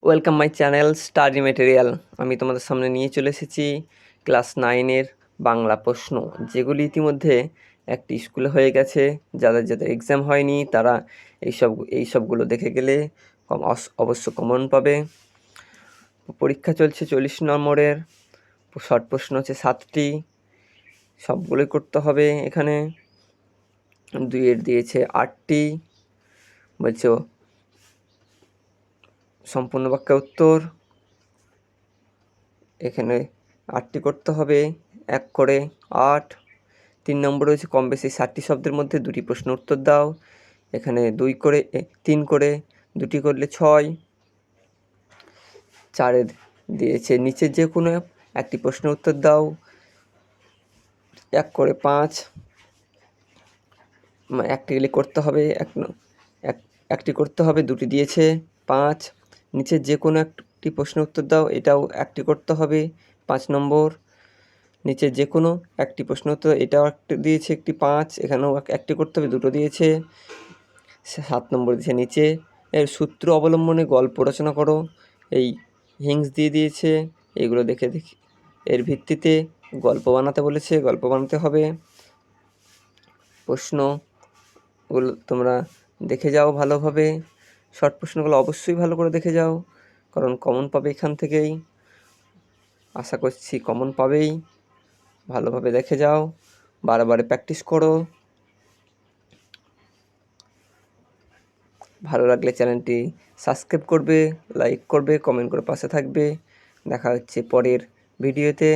Welcome my channel study material. আমি তোমাদের সামনে নিয়ে চলে এসেছি ক্লাস 9-এর বাংলা প্রশ্ন, যেগুলি ইতিমধ্যে একটি স্কুলে হয়ে গেছে। যাদের এক্সাম হয়নি তারা এইসবগুলো দেখে গেলে অবশ্য কমন পাবে। পরীক্ষা চলছে 40 নম্বরের, শর্ট প্রশ্ন হচ্ছে 7টি, সবগুলোই করতে হবে। এখানে 2-এর দিয়েছে 8টি, বলছো সম্পূর্ণ বাক্যে উত্তর। এখানে 8টি করতে হবে, 1 করে 8। 3 নম্বর রয়েছে কম বেশি 60টি শব্দের মধ্যে 2টি প্রশ্ন উত্তর দাও। এখানে 3 করে 2টি করলে 6। 4-এ দিয়েছে নিচের যে কোনো একটি প্রশ্নের উত্তর দাও, 1 করে 5। একটি করতে হবে, একটি করতে হবে, 2টি দিয়েছে 5। নিচের যে কোনো একটি প্রশ্নের উত্তর দাও, এটাও একটি করতে হবে, 5 নম্বর। নিচের যে কোনো একটি প্রশ্ন উত্তর, এটাও একটি দিয়েছে, একটি 5, এখানেও একটি করতে হবে, 2টো দিয়েছে। 7 নম্বর দিয়েছে নিচে এর সূত্র অবলম্বনে গল্প রচনা করো। এই হিংস দিয়ে দিয়েছে, এইগুলো দেখে এর ভিত্তিতে গল্প বানাতে বলেছে, গল্প বানাতে হবে। প্রশ্নগুলো তোমরা দেখে যাও ভালোভাবে। শর্ট প্রশ্নগুলো অবশ্যই ভালো করে দেখে যাও, কারণ কমন পাবে এখান থেকেই, আশা করছি কমন পাবেই। ভালোভাবে দেখে যাও, বারবার প্র্যাকটিস করো। ভালো লাগলে চ্যানেলটি সাবস্ক্রাইব করবে, লাইক করবে, কমেন্ট করে পাশে থাকবে। দেখা হচ্ছে পরের ভিডিওতে।